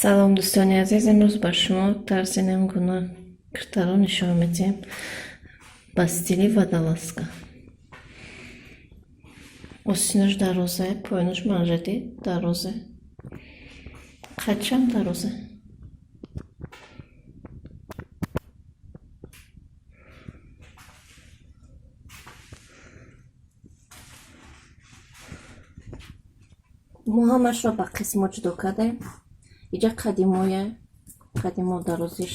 سلام دوستان عزیز، امروز با شما طرز نمونه کرتا رو نشان میدیم با стилі водолазка. Осінж дорозе, пойнуш манжети дорозе, качам дорозе. Муҳамашро ба қисмот ҷудо кардем. Иҷа қадимо дарозиш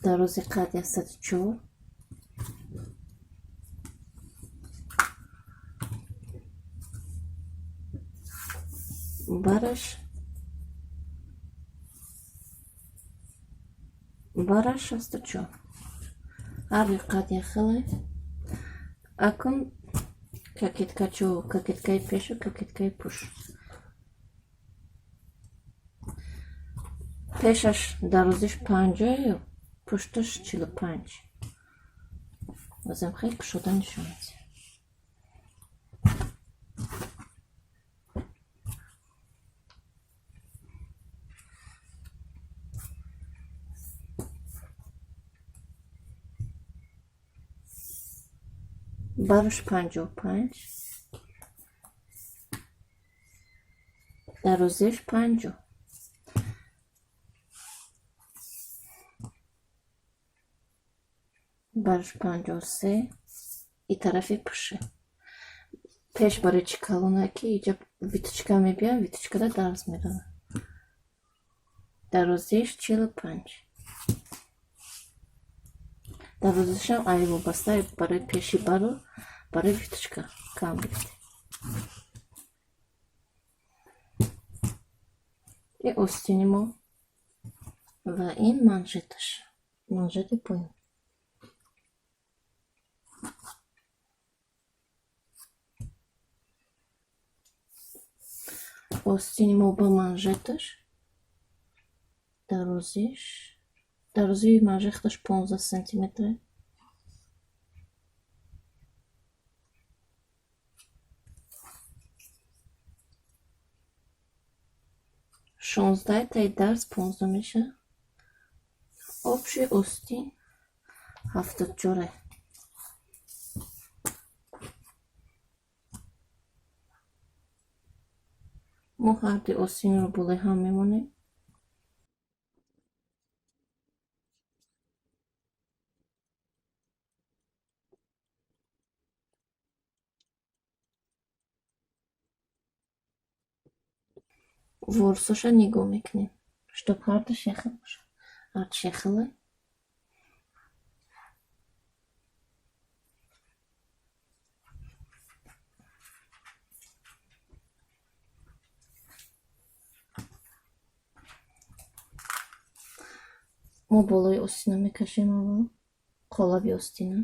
дарози қад 104, бараш 64. Ҳар қад яхеле. Акун кокеткаи пешу, кокеткаи пуш. Пешаш дарозиш 50, пушташ 45. Бозам хеле кушода нишон медиҳам. Бараш 55, дарозиш 50. Бараш 53 и тарафи пуши. Пеш барои чикалонаки иҷа виточка мебиям, виточкада дарз мерава. Дарозиш 45. Дарозишам ай вобаста барои пеши баро, барои виточка кам гирифтем. И остини мо ва ин манжеташ, манжети поин. Остини мо ба манжеташ, дарозии манжеташ 15 сантиметре. Шонздаҳ таи дарз 15 меша. Обши остин 74. мо ҳарди остинро булеҳам мемонем. ворсоша нигоҳ мекунем, чтоб ҳарду шехел бошад. ҳард шехеле. мо болои остина мекашем аввал, қолаби остина.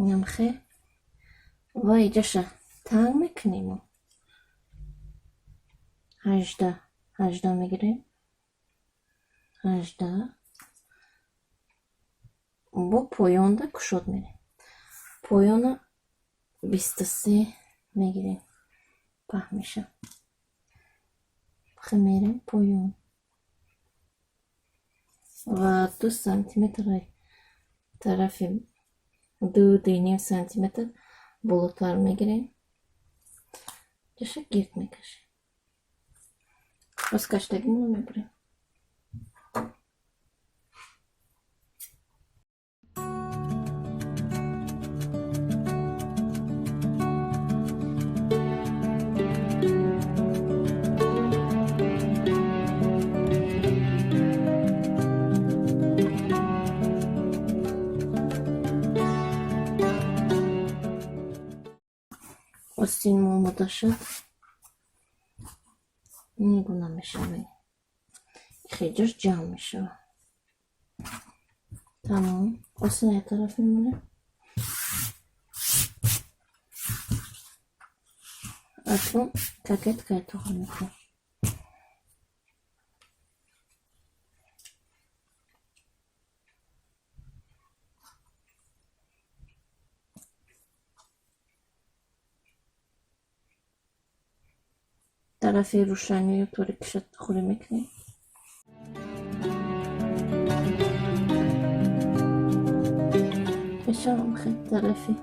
намхе ва иҷаша танг мекунем. 18 мегирем. 18 бо поёнда кушод мерем. поёна 23 мегирем. паҳ меша. мерем поён ва 2 сантиметр тарафи 2,5 сантиметр болотар мегирем. ҷаша гирд мекашем. розкаштагиро мебарем. остин мо омода шуд. ин гуна мешавад. хеҷаш ҷамъ мешавад. тамом. осин як тараф мемонем. Aklım kaketkaya tohum mekinim. طرفی روشنی و طوری کشت خوری میکنیم. بشم خیلی طرفی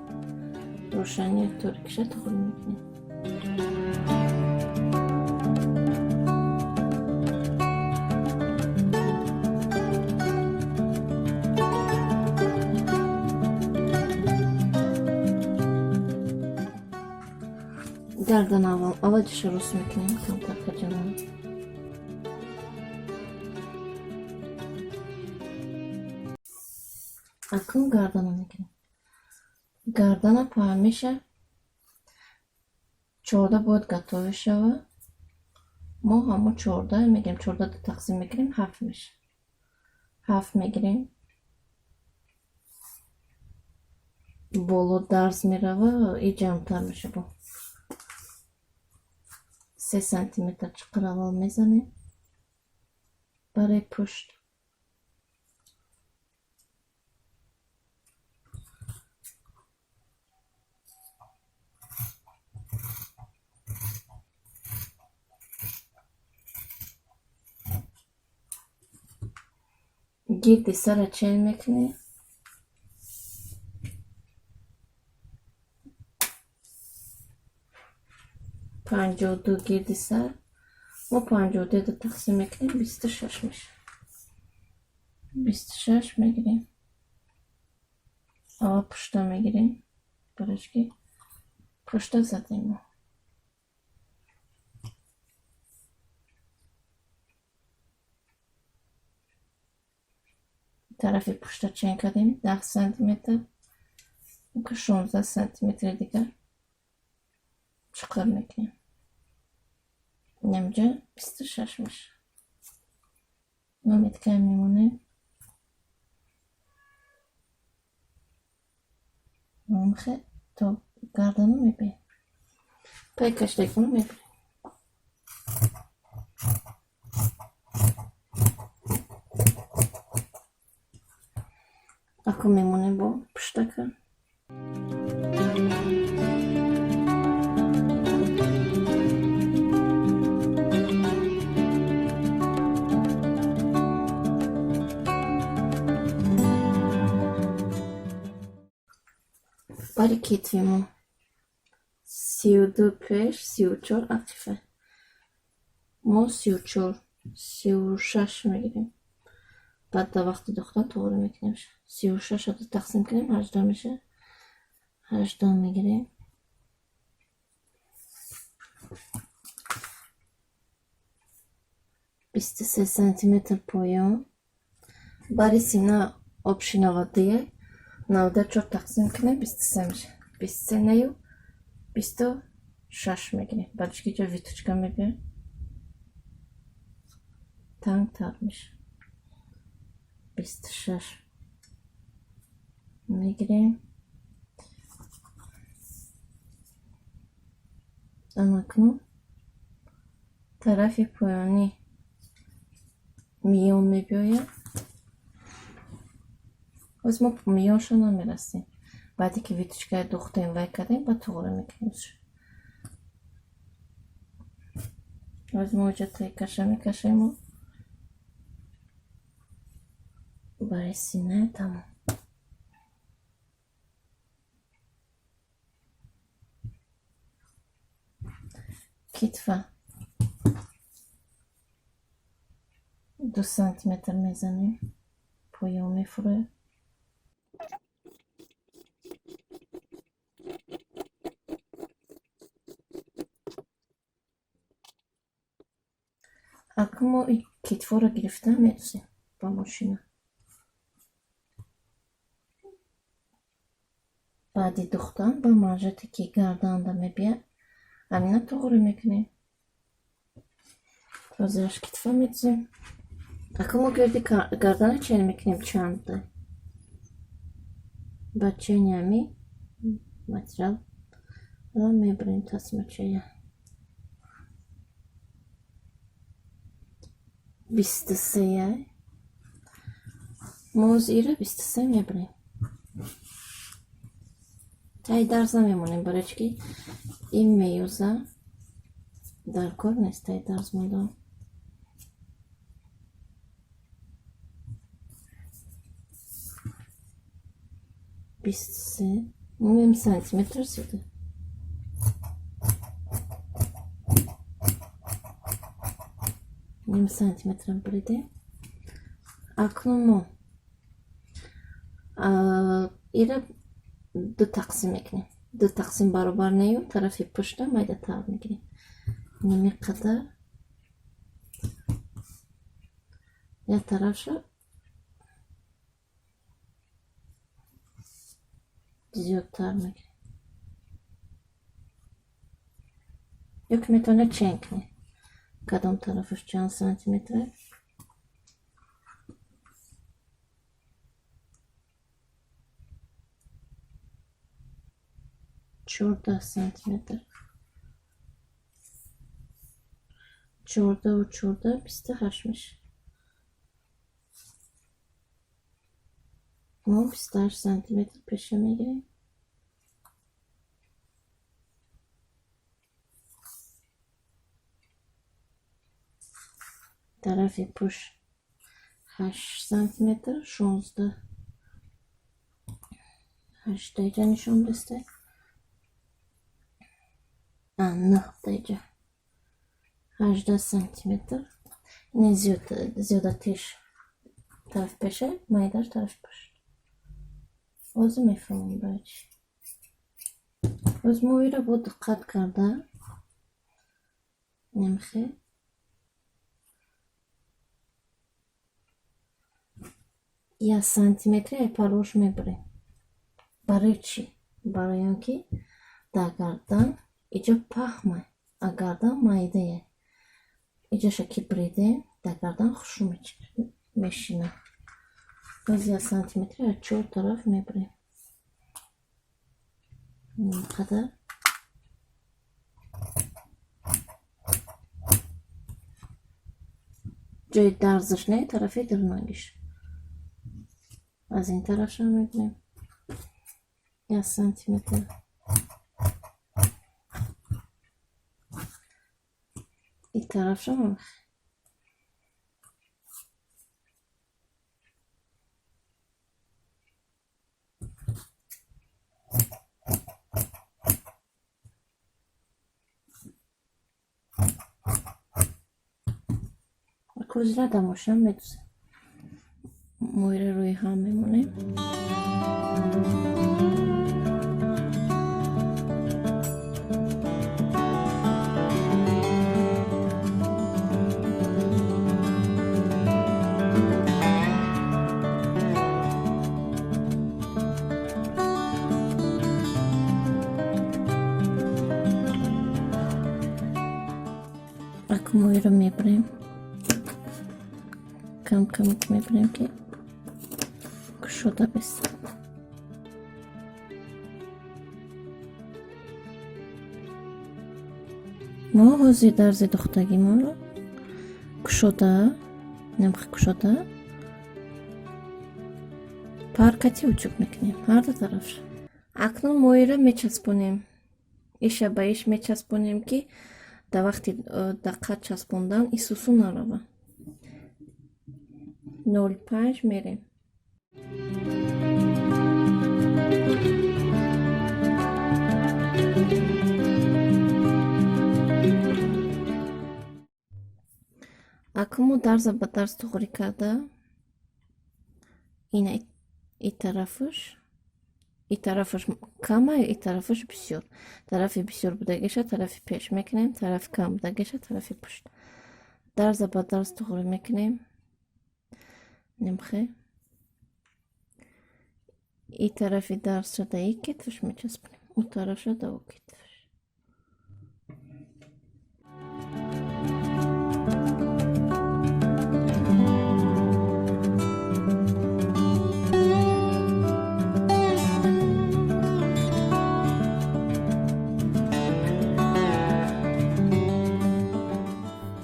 روشنی و طوری کشت خوری میکنیم. Gardan avacı roz میکنیم tam takacağım. Akın gardana میکنیم. Гардана паян меша. Чорда бояд гатова шава. Мо ҳамо чорда мегирем, чордада тақсим мекунем, 7 меша. 7 мегирем. Боло дарз мерава, и ҷамътар меша бо. 3 сантиметр чиқаравал мезанем барои пушт. گیرد سر چین میکنی. پنجاه و دو گیرد سر ما 52 رو تقسیم میکنیم 26 میشه. 26 میگیریم. آوا پشتا میگیریم برش که پشتا زدیم ما. طرف پشتا چین کردیم 10 سانتیمتر و 16 سانتیمتر دیگر چقدر میکنیم. اینجا 26 میشه. نامید که میمونه. نامخه تا گردنو میبین. پای کشتگونو میبین. اکو میمونه با پشتکن. برای کتفیمو 32 پیش 34 عقیفه ما 34 36 میگیریم. بعد تا وقتی دختر طوری میکنیم 36 رو تقسیم کنیم 18 میشه. 18 میگیریم. بیست سه سانتیمتر پایان برای سینه آبشینه دیگه 94 تقسیم کنیم 23 میشه. 23 نیو 26 میگیریم. بعدش که جا ویتوچکا میبیم تنگ تر میشه. 26 میگیریم. اکنون طرف پایانی میون میبیایم. از ما میانشو نمیرسیم. بعدی که ویتوچکای دوختیم وای کردیم با طوره میکنیم. از موجه تای کشه میکشیم و برای سینه تمام. کتفه 2 سانتیمتر میزنیم. پایان میفروه. اکنون ما این کتفه رو گرفته میدوزیم با ماشینه. بعدی دختان با ماجتی که گردان دا میبید همینه طوری میکنیم. روزش کتفه میدوزیم. اکنون ما گردان چین میکنیم چند دا. با چین همی مترال را میبریم تا سمچه. 23 موز ایره 23 میبریم. تای درزا میمونیم برای که این میوزه در کار نیست. تای درز میدم 23 نیم سانتیمتر زیاده. نیم سانتیمتر بریده. اکنون ایره دو تقسیم میکنیم. دو تقسیم برابر نیو طرفی پشت مایده تر میگیریم. نیمی قدر یا طرف شد زیادتر میگیریم. یک میتونه چین کنیم کدام طرفش چند سانتیمتر. 14 سانتیمتر. 14 و 14 28 میشه. ما 28 سانتیمتر پیشه میگیریم. طرف پشت 8 سانتیمتر 16 8 دیگه نشون بسته. 9 دیگه 18 سانتیمتر. این زیادتیش طرف پیشه مایدار طرف پشت. اوز میفهمم باید اوز موی رو با دقت کرده نمیخه یا سانتیمتر پروش میبریم. برای چی؟ برای اینکه در گردن اینجا پخمه گردن مایده اینجا شکی بریده در گردن خوشو میشینه. باز یا سانتیمتر از 4 طرف میبریم. اینقدر جای درزش نه طرفی درنگیش از این طرف هم میبریم. یا سانتیمتر این طرف هم کوزره دماشم میدوزه. مویره روی هم میمونیم. اکو مویره میبریم. کم کم میبریم که شده بست. ما حوزی درز دختگی ما رو کشوده نمخ کشوده پارکتی وچوب میکنیم هر دو طرفش. اکنون مویره میچسبونیم. ایشه با ایش میچسبونیم که در وقتی دقت چسبوندن این سوسو نروه. 0.5 میریم. اکنون درز با درز تغییر کرده. این طرفش کمه این طرفش بسیار. طرفی بسیار بودگیشه طرفی پیش میکنیم. طرف کم بودگیشه طرفی پشت. درز با درز تغییر میکنیم. نمخه این طرفی درز شده ای کتفش میچسبونیم. اون طرف شده او کتفش.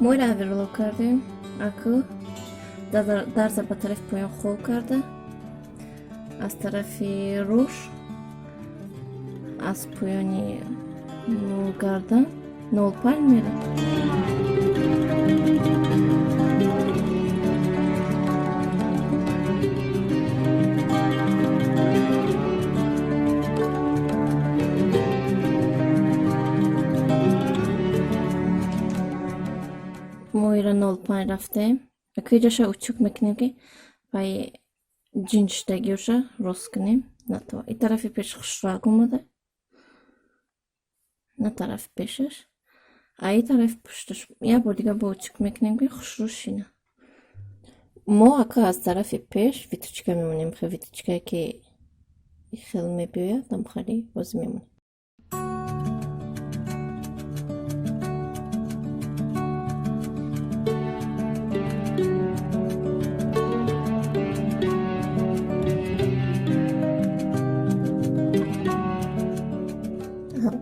مویره ویرلو کردیم. اکو Дарза по тариф поён хол карда. Аз тарафи руш, аз поёни гардан 05 мерем. Моира 05 рафтем. Акиҷаша учук мекунем ки пай ҷинҷдагиёша рост кунем. На то и тарафи пеш хушрак омада. На тарафи пешаш. А и тарафи пушташ. Я бор дига бо учук мекунем ки хушрӯ шина. Мо ака аз тарафи пеш витучка мемонем. Хе витучкае ки хел мебиёяд, ам хали боз мемонем.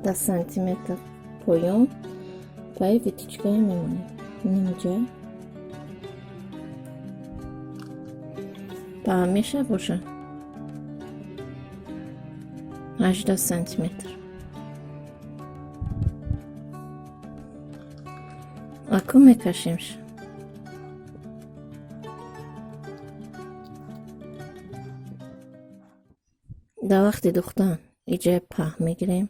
Да сантиметр поён пай витучкае мемонем. Инҷа ба ҳамеша боша 18 сантиметр. аку мекашемш. Да вақти духтан иҷаи паҳн мегирем.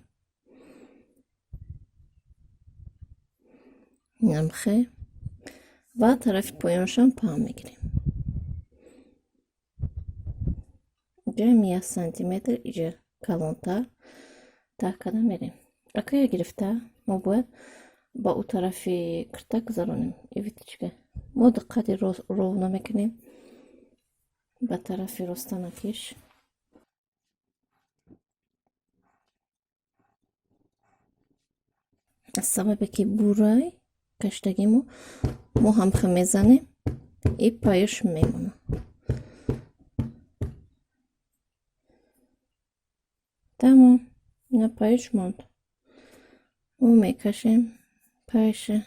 намхе ва тарафи поёншам паҳн мегирем. ҷои 1 сантиметр иҷа калонтар так карда мерем. Ака я гирифта мо бояд ба у тарафи кирта гузаронем. Витичка мо диққати ровно мекунем ба тарафи ростанакиш. аз сабабе ки бурай каштаги мо ҳамха мезанем и паёш мемонад. тамом на паёш монд. мо мекашем паёша.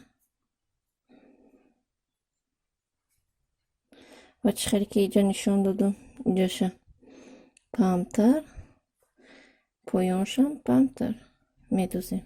ва чӣ хеле ки иҷа нишон додам иҷаша паҳнтар поёншам паҳнтар медузем.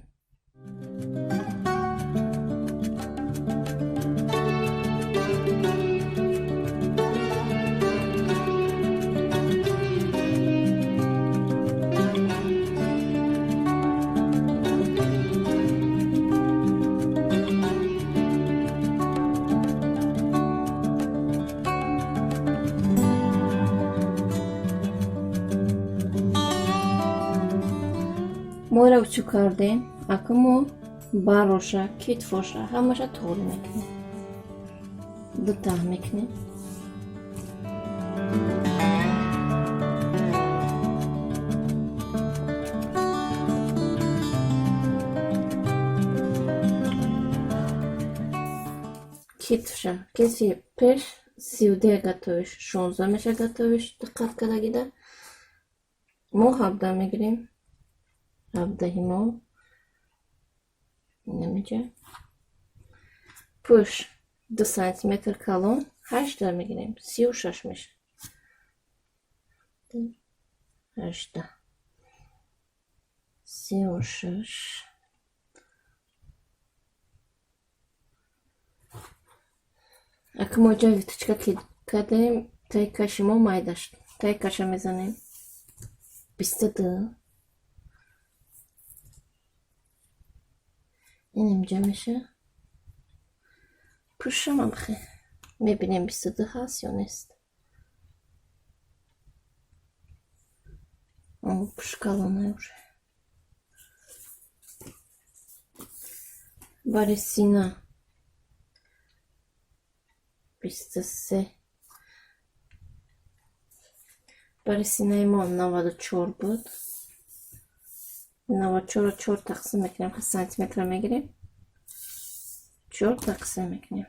моро учук кардем. ака мо бароша китфоша ҳамаша тоғри мекунем. ду таҳ мекунем. китфша китфи пеш 32 готовиш 16 меша готовиш. диққат карда мо 17 мегирем. 17 мо намеҷа пуш 2 сантиметр калон 18 мегирем. 36 меша. 18 36 ака мо ҷои витучка кардем. таи каши мо майда шуд. таи каша мезанем 22. ин инҷа меша. пушам амхе мебинем 22 ҳаст ё нест. пуш калонае уже. бари сина 23. бари синаи мо 94 буд. 94 4 тақсим мекунем. сантиметр мегирем. 4 тақсим мекунем.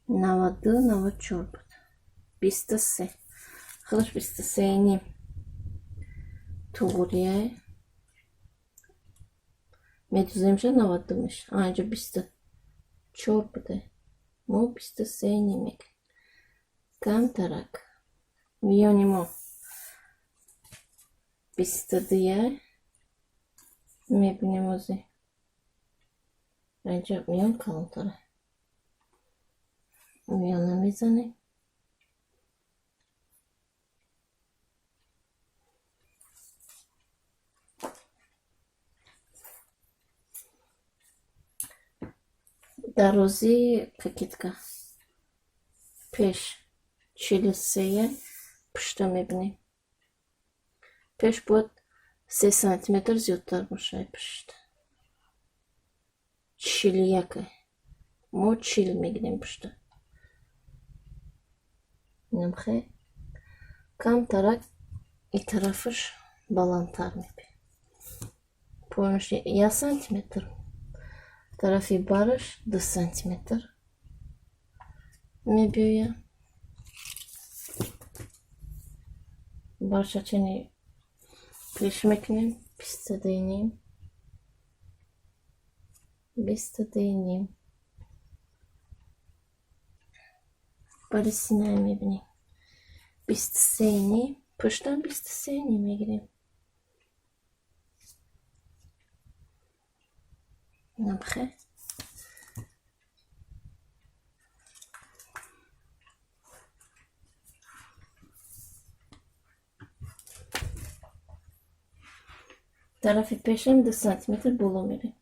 92 94 буд. 23. хелаш 23 ним туғрияе медуземша 92 меша. инҷа 20 24 буде. Мо 23 میگه. کم тарак. میانی ما 22 میبینیم اوزی. اینجا میان کلانتره. میانه میزنیم. درازی пакетка. پیش 43 پشت میبینیم. پیش بود 3 سانتیمتر زیادتر باشه پشت. 41. ما 40 میگیریم پشت. نمخه کم тарак این طرفش بلندتر میبینیم. پایینش 1 سانتیمتر. طرفی بارش 2 سانتیمتر میبینیم. Баршачини пеш мекунем 22. 22. Бари сина мебинем 23. Пуштан 23 мегирем. Намхе طرف پیشم 2 سانتیمتر بالا میره.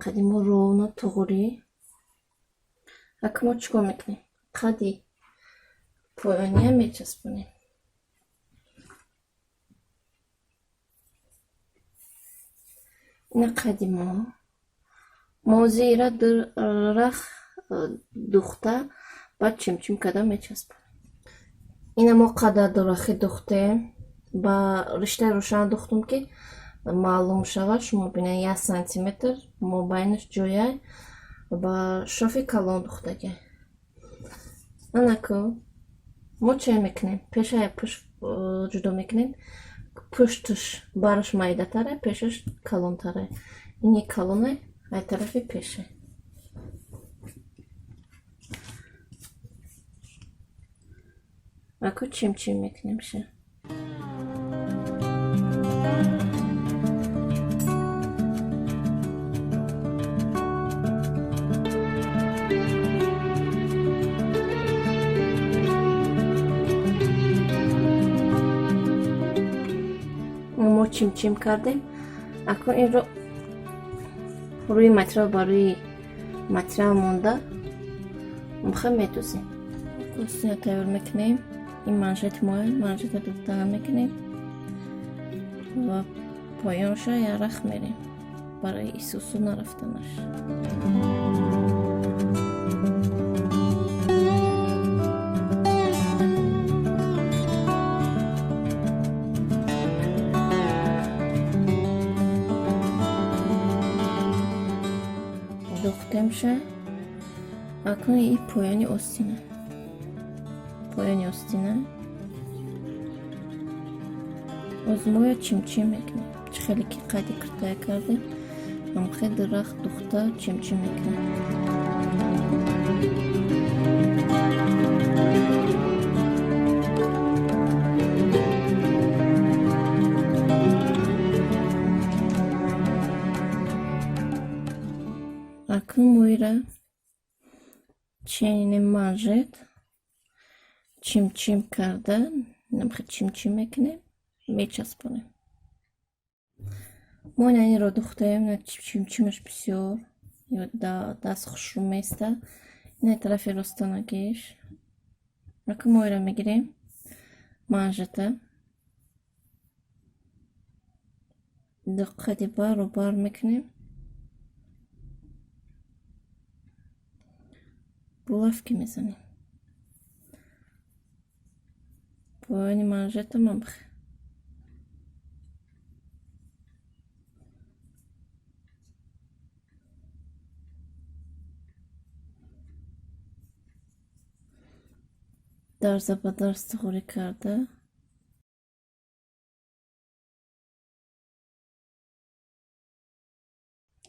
قدیم رونا توغری اکما چکار میکنیم؟ قدی پایانی هم میچسبونیم. این قدیما موزی را در رخ دوخته بعد چمچم کده میچسبونیم. این ما قدر در رخی دوخته با رشته روشن دوختم که معلوم شود. شما بینید 1 سانتیمتر ما بینش جایه با شافی کلان دوختگی. انکو ما چه میکنیم؟ پیشه پشت جدا میکنیم. پشتش бараш майдатаре, пешаш калонтаре. Ини калоне, ай тарафи пеше. Аку чим-чим мекунем ша. چیم کردیم. اکنون این رو روی مترال برای مترال مونده میخوام میدوزیم. کلوسین رو تیار میکنیم. این منشت منشت رو دوتا میکنیم و پایانش رو یرخ میریم برای ایسوسو نرفتنش. دوختمشه. اکنون این پایانی آستینه. پایانی آستینه. از مویا چمچم میکنیم. خیلی که قدی کرده کردیم. هم خیلی درخت دوخته چمچم میکنیم. اکنون مویره چینی منجد چمچم کرده. نمخه چمچم میکنیم. میچسبونیم. ما این را دوختیم. چمچمش بسیار دست خوشرو میسته. این طرف راستانگیش. اکنون مویره میگیریم. منجده دقیقی بار میکنیم. булавки میزنیم. پایانی منژت ممخ. درز با درز تخوری کرده.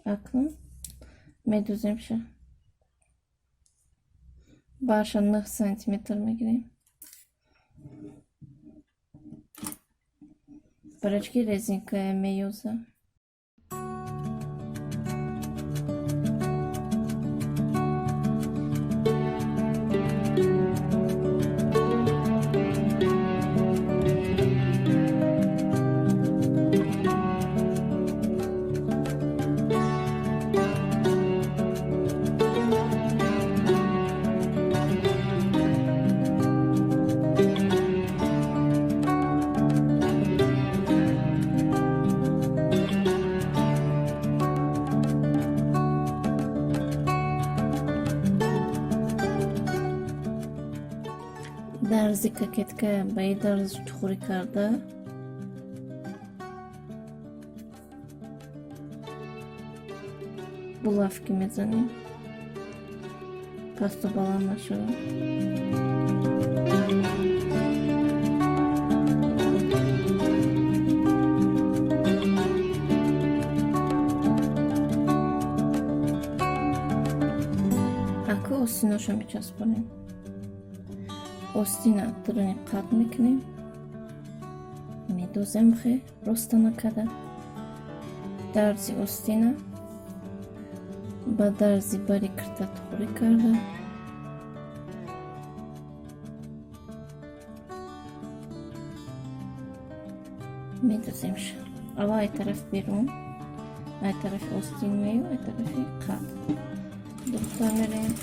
اکنون میدوزیمش. باشه 9 سانتیمتر میگیریم. برای резинка میوزه. درزی ککت که به این درز تخوری کرده. Булавки میزنیم. پس تو بالان نشده. اکو استیناشو میچسبونیم. استینا درونی قط میکنیم. میدوزیم خیلی رستانه کده. درزی استینا با درزی باری کرده تخوری کرده. میدوزیمش. اما ای طرف بیرون، ای طرف استین میو، ای طرفی قط. دکتر میریم.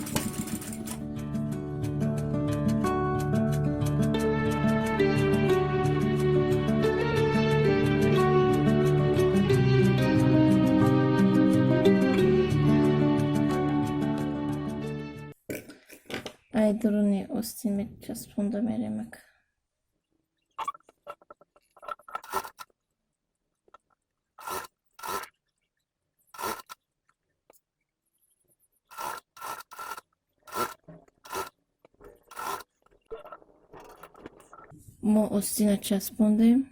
ای درونی استین میچسبونده میریم اک. ما استینا چسبوندیم.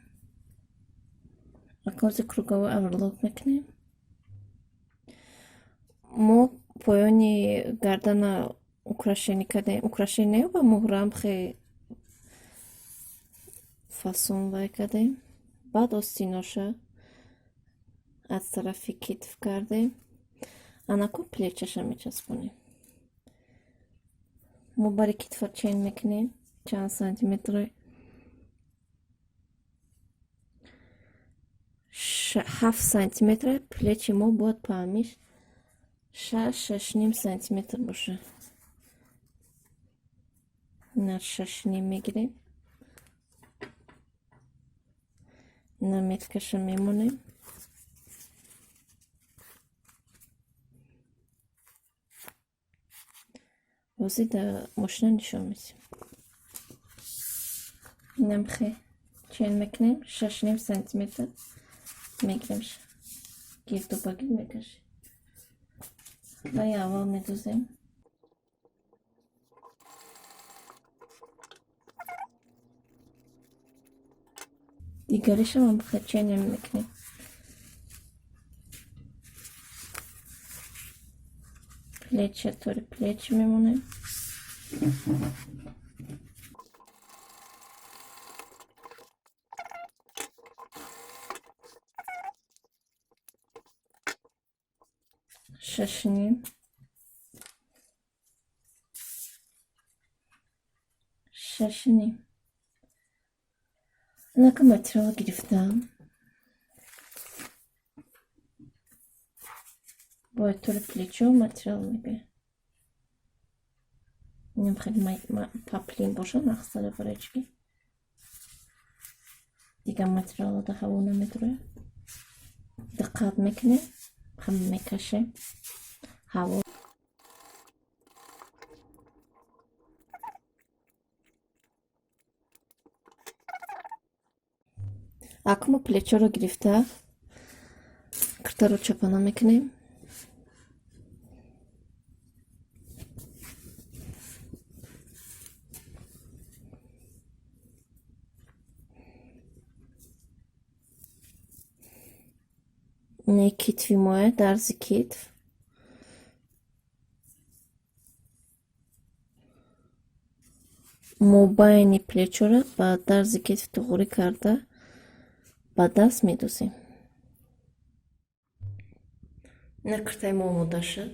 اکوزی کруговой оверлок میکنیم. ما پایانی گردن украшение کردیم. украшение با مهرم خیلی فاسون وای کردیم. بعد استیناشه از طرفی کتف کردیم. اناکو پلیچش میچسبونیم. ما برای کتف چین میکنیم. چند سانتیمتر 7 سانتیمتر پلیچ ما باید پاهمیش 6.5 سانتیمتر باشه. نه 6.5 میگیریم. نه میتکشه میمونیم. بازی در ماشین نشون میدیم. اینم خیلی چین میکنیم. 6.5 سانتیمتر میگیریمش. گرد و بگیر میکشیم. و اول میدوزیم. دیگریش هم خیلی چین میکنیم. پلیچ طوری پلیچ میمونه. ششنیم 6.5 نکه متریال گرفتم. باید طور پلیچو متریال میگه. اینم خیلی پاپلین باشه نخستره برای چی دیگه متریال ده هوا نمیداره. دقت میکنه هم میکشه هوا. اکمو پلیچو رو گرفته کرتا رو چپانا میکنیم. Не китви мое, дарзи китв. мобайни плечора ба дарзи китф туғурӣ карда ба даст медӯзем. Накртай мо омода шуд.